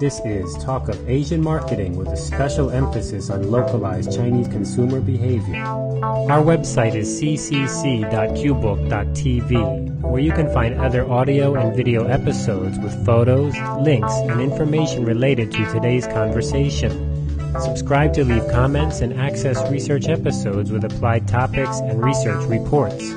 This is Talk of Asian Marketing with a special emphasis on localized Chinese consumer behavior. Our website is ccc.qbook.tv, where you can find other audio and video episodes with photos, links, and information related to today's conversation. Subscribe to leave comments and access research episodes with applied topics and research reports.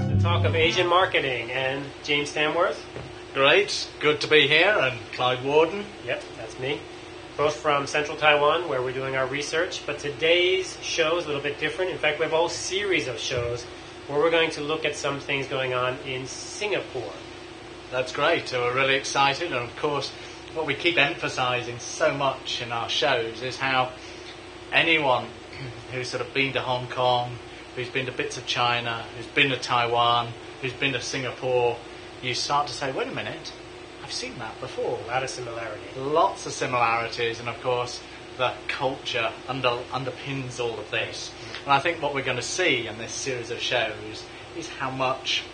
The Talk of Asian Marketing, and James Tamworth. Great, good to be here, and Clyde Warden. Yep, that's me. Both from Central Taiwan, where we're doing our research. But today's show is a little bit different. In fact, we have a whole series of shows where we're going to look at some things going on in Singapore. That's great. So we're really excited. And of course, what we keep emphasizing so much in our shows is how anyone who's sort of been to Hong Kong, who's been to bits of China, who's been to Taiwan, who's been to Singapore, you start to say, wait a minute, I've seen that before. A lot of similarity. Lots of similarities, and of course the culture underpins all of this. And I think what we're going to see in this series of shows is how much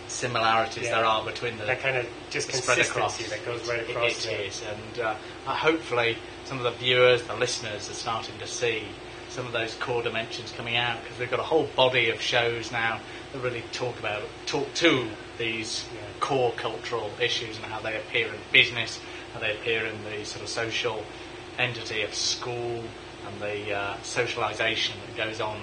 similarities there are between the... That kind of just consistency that goes right across. It is, and hopefully some of the viewers, the listeners, are starting to see some of those core dimensions coming out, because we've got a whole body of shows now that really talk to these core cultural issues and how they appear in business, how they appear in the sort of social entity of school and the socialisation that goes on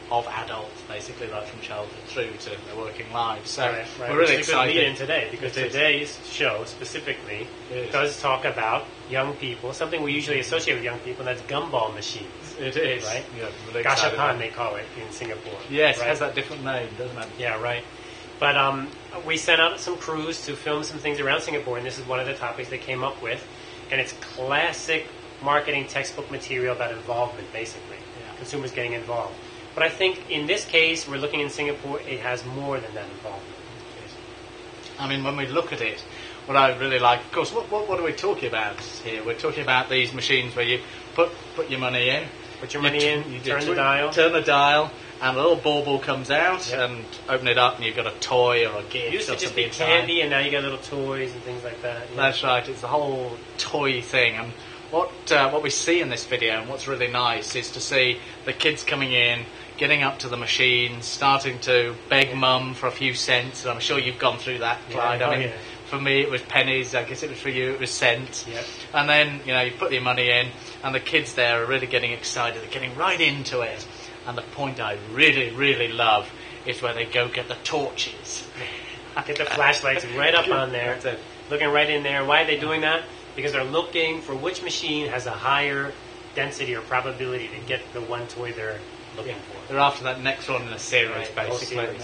of adults, basically right from childhood through to their working lives. So we're really excited. Lead in today, because today's show specifically does talk about young people, something we usually associate with young people, and that's gumball machines. It is, right? Yeah, really Gachapan, they call it in Singapore. Yes, right? It has that different name, doesn't it? Yeah, right. But we sent out some crews to film some things around Singapore, and this is one of the topics they came up with. And it's classic marketing textbook material about involvement, basically. Consumers getting involved. But I think in this case, we're looking in Singapore, it has more than that involvement. I mean, when we look at it, what I really like, of course, what are we talking about here? We're talking about these machines where you put your money in. Put your money in, you turn the dial. Turn the dial, and a little bauble comes out, and open it up, and you've got a toy or a gift. It used to just be candy, and now you got little toys and things like that. That's right. It's the whole toy thing. And what we see in this video, and what's really nice, is to see the kids coming in, getting up to the machine, starting to beg mum for a few cents. And I'm sure you've gone through that, Clyde. I mean, for me it was pennies. I guess it was for you it was cents. Yep. And then you put your money in, and the kids there are really getting excited. They're getting right into it. And the point I really, really love is where they go get the torches. Get the flashlights right up on there, looking right in there. Why are they doing that? Because they're looking for which machine has a higher density or probability to get the one toy they're looking for. They're after that next one in the series, basically.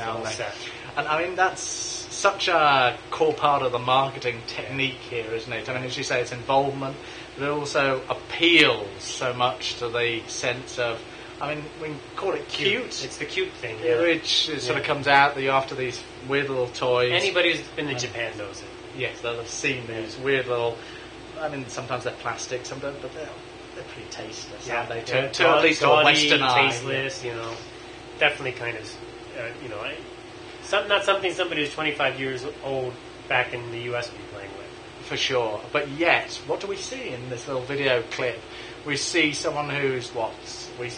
And I mean, that's such a core part of the marketing technique here, isn't it? I mean, as you say, it's involvement, but it also appeals so much to the sense of, I mean, we can call it cute. It's the cute thing, which sort of comes out that you're after these weird little toys. Anybody who's been to Japan knows it. Yes, they'll have seen these weird little, I mean, sometimes they're plastic, sometimes, but they're pretty tasteless, aren't they? To at least a Western eye. Tasteless, definitely kind of, not something somebody who's 25 years old back in the US would be playing with. For sure. But yet, what do we see in this little video clip? We see someone who's we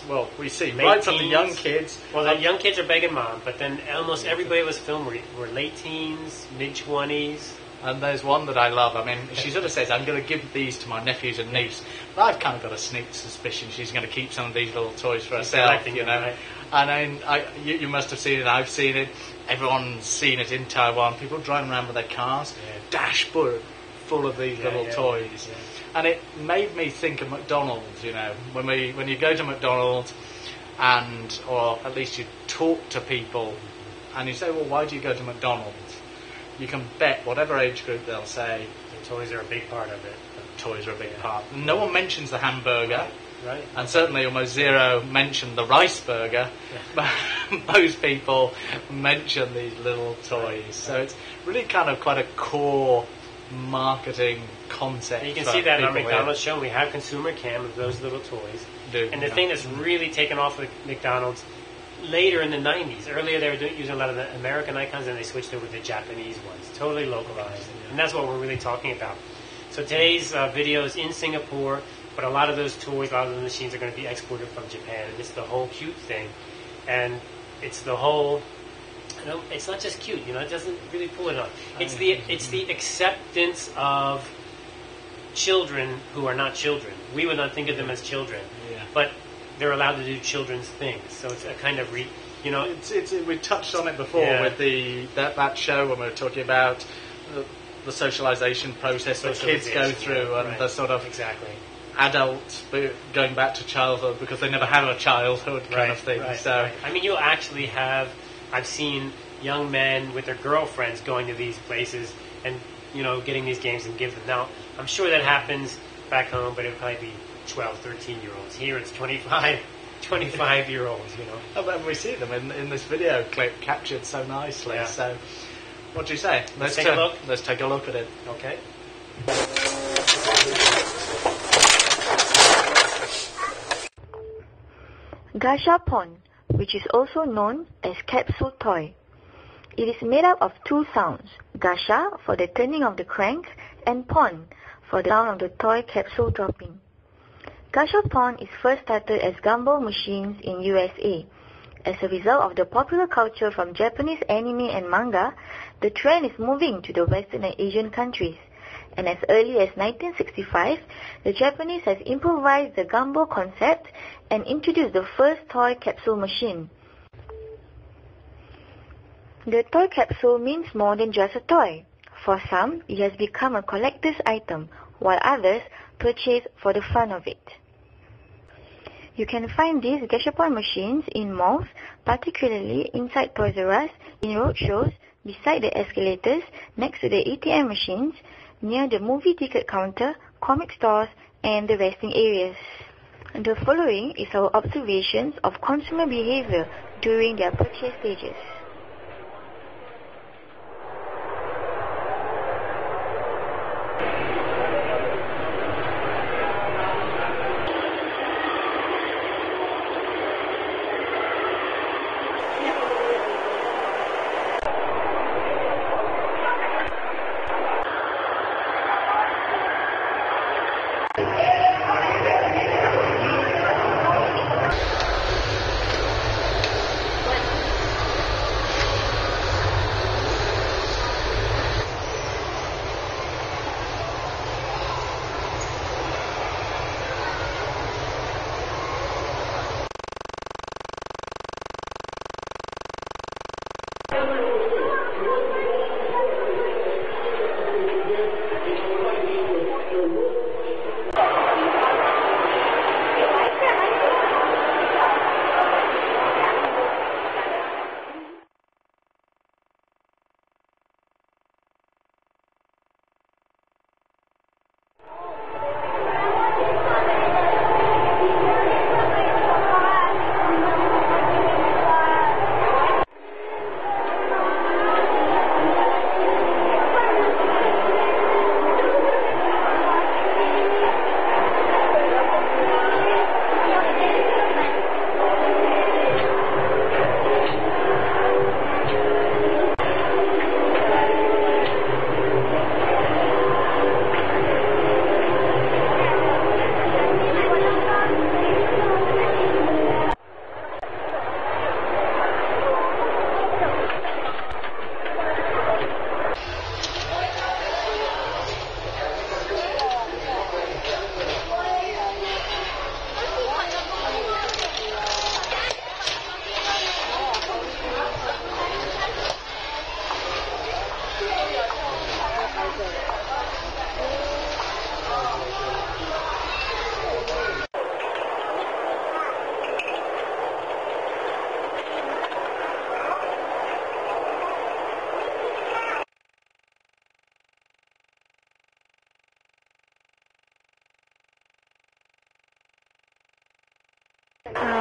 see right from the young kids. Well, the young kids are begging mom, but then almost everybody was filmed were late teens, mid-20s. And there's one that I love. I mean, she sort of says, I'm going to give these to my nephews and niece. But I've kind of got a sneak suspicion she's going to keep some of these little toys for herself, Right? And you must have seen it, I've seen it, everyone's seen it in Taiwan. People driving around with their cars, dashboard full of these little toys. Yeah. And it made me think of McDonald's, when you go to McDonald's, or at least you talk to people, and you say, well, why do you go to McDonald's? You can bet whatever age group they'll say, the toys are a big part of it. The toys are a big part. No one mentions the hamburger. Right. And certainly almost zero mention the rice burger. But most people mention these little toys. So it's really kind of quite a core marketing concept. You can for see that in our people McDonald's show. We have consumer cam of those little toys. And the thing that's really taken off with McDonald's later in the 90s, earlier they were using a lot of the American icons, and they switched over to the Japanese ones, totally localized. And that's what we're really talking about. So today's video is in Singapore, but a lot of those toys, a lot of the machines are going to be exported from Japan. And it's the whole cute thing. And it's the whole, it's not just cute, it doesn't really pull it off. It's the acceptance of children who are not children. We would not think of them as children, but they're allowed to do children's things. So it's a kind of we touched on it before with that show when we were talking about the socialization process that kids go through and the sort of adult going back to childhood because they never had a childhood kind of thing. I mean, you'll actually have, I've seen young men with their girlfriends going to these places and getting these games and give them. Now, I'm sure that happens back home, but it would probably be 12, 13-year-olds. Here it's 25-year-olds, And we see them in this video clip captured so nicely. Yeah. So, what do you say? Let's take a look. Let's take a look at it. Okay. Gashapon, which is also known as capsule toy. It is made up of two sounds, gasha for the turning of the crank and pon for the sound of the toy capsule dropping. Gashapon is first started as Gumball machines in USA. As a result of the popular culture from Japanese anime and manga, the trend is moving to the Western and Asian countries. And as early as 1965, the Japanese has improvised the Gumball concept and introduced the first toy capsule machine. The toy capsule means more than just a toy. For some, it has become a collector's item, while others purchase for the fun of it. You can find these Gashapon machines in malls, particularly inside Toys R Us, in roadshows, beside the escalators, next to the ATM machines, near the movie ticket counter, comic stores, and the resting areas. The following is our observations of consumer behavior during their purchase stages.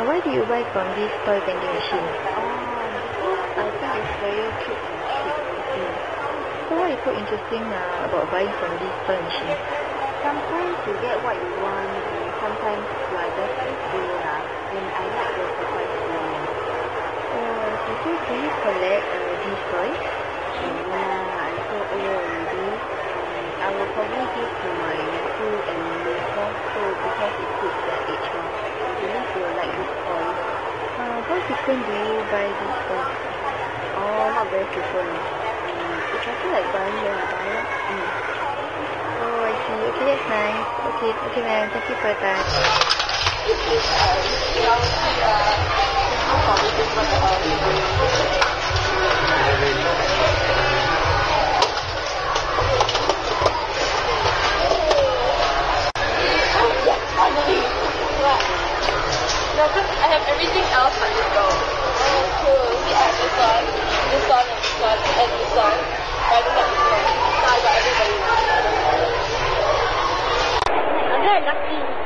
Why do you buy from this toy vending machine? Because I think it's very cute and cute. So so what is so interesting about buying from this toy machine? Sometimes you get what you want, and sometimes you are just fulfilled, and I like the surprise feeling. Oh, okay. So do you collect these toys? Yeah, I'm so old already. I will probably give to my nephew and niece so because it suits their age. I believe they will like this toy. How frequent do you buy these toys? Oh, not very frequent. If I feel like buying, then I buy it. Oh, I see. Okay, that's nice. Okay, ma'am. Thank you for your time. No, because I have everything else on the go. Oh, cool. See, I have this one, and this one, and this one. But I don't have this one. So I got everybody. I'm very lucky.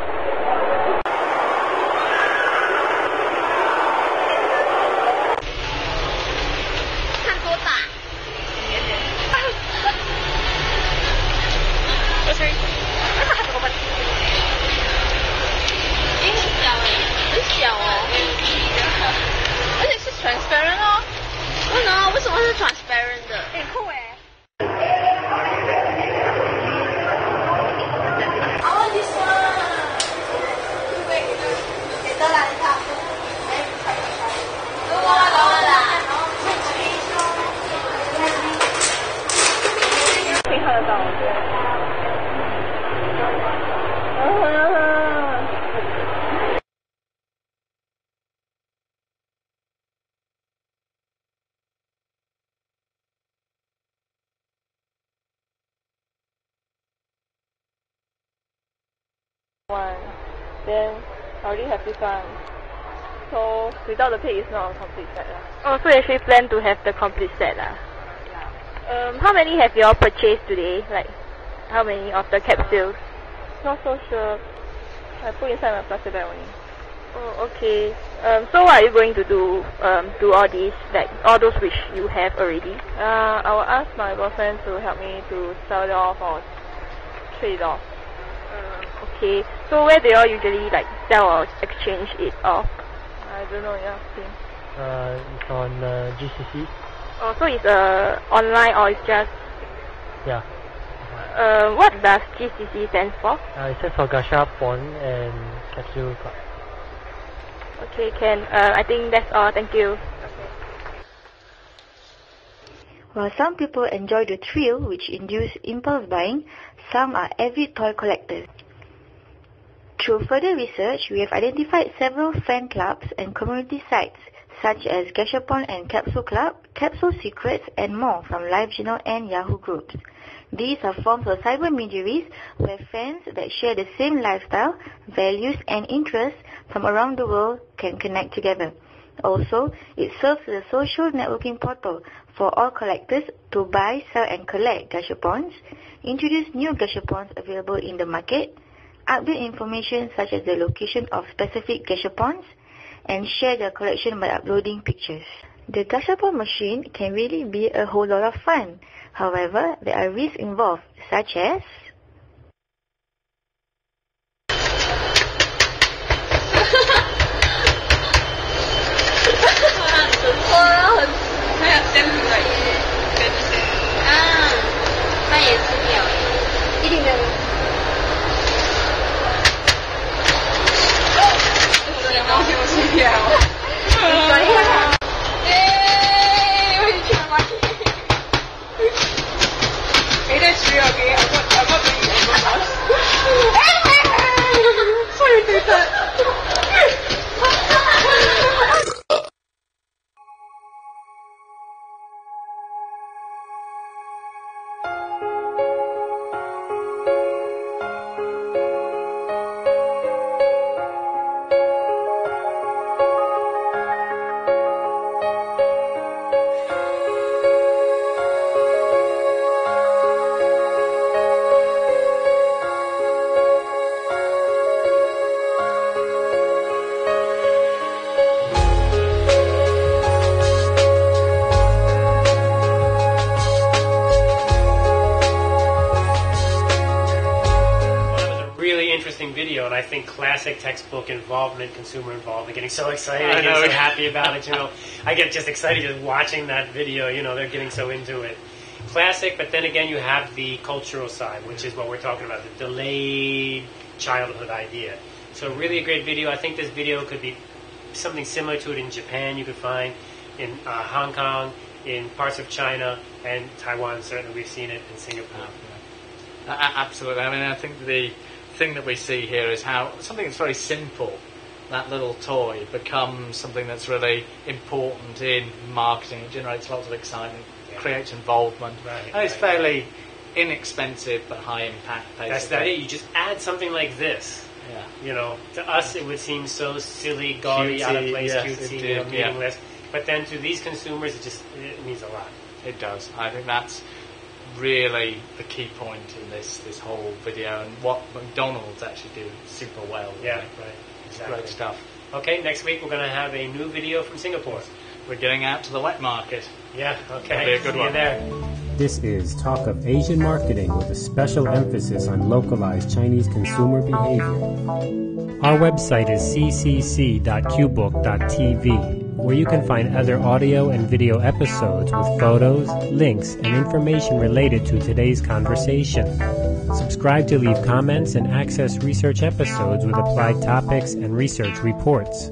transparent 哦。为什么？为什么是 transparent 的？很酷哎。I want this one. 给得来一套。给我啦。可以看得到，我觉得。One. Then I already have this one. So without the pig, it's not a complete set. Oh, so you actually plan to have the complete set? Yeah. How many have you all purchased today? Like, how many of the capsules? Not so sure. I put inside my plastic bag only. Oh, okay. So what are you going to do all these, like all those which you have already? I will ask my boyfriend to help me to sell it off or trade it off. Okay. So where do you all usually like sell or exchange it off? I don't know. Yeah. Same. It's on GCC. Oh, so it's online or it's just? Yeah. What does GCC stand for? It stands for Gacha Pon and Capsule Club. Okay, can. I think that's all. Thank you. While some people enjoy the thrill which induce impulse buying, some are avid toy collectors. Through further research, we have identified several fan clubs and community sites such as Gashapon and Capsule Club, Capsule Secrets, and more from LiveJournal and Yahoo groups. These are forms of cybermediaries where fans that share the same lifestyle, values, and interests from around the world can connect together. Also, it serves as a social networking portal for all collectors to buy, sell, and collect Gashapons, introduce new Gashapons available in the market, update information such as the location of specific Gashapons, and share their collection by uploading pictures. The Gashapon machine can really be a whole lot of fun. However, there are risks involved, such as think classic textbook involvement, consumer involvement, getting so excited, I know. getting so happy about it, I get just excited just watching that video, they're getting so into it. Classic, but then again you have the cultural side, which is what we're talking about, the delayed childhood idea. So really a great video. I think this video could be something similar to it in Japan you could find, in Hong Kong, in parts of China, and Taiwan. Certainly we've seen it in Singapore. Absolutely. I mean, I think the thing that we see here is how something that's very simple, that little toy, becomes something that's really important in marketing. It generates lots of excitement, creates involvement, and it's fairly inexpensive but high impact. Basically. That's that it. You just add something like this. Yeah. To us it would seem so silly, gaudy, out of place, cutesy, meaningless. But then to these consumers, it means a lot. It does. I think that's really the key point in this whole video, and what McDonald's actually do super well. Yeah, right. Exactly. Great stuff. Okay, next week we're going to have a new video from Singapore. We're getting out to the wet market. Yeah, okay. It'll be a good one. See you there. This is Talk of Asian Marketing with a special emphasis on localized Chinese consumer behavior. Our website is ccc.qbook.tv, where you can find other audio and video episodes with photos, links, and information related to today's conversation. Subscribe to leave comments and access research episodes with applied topics and research reports.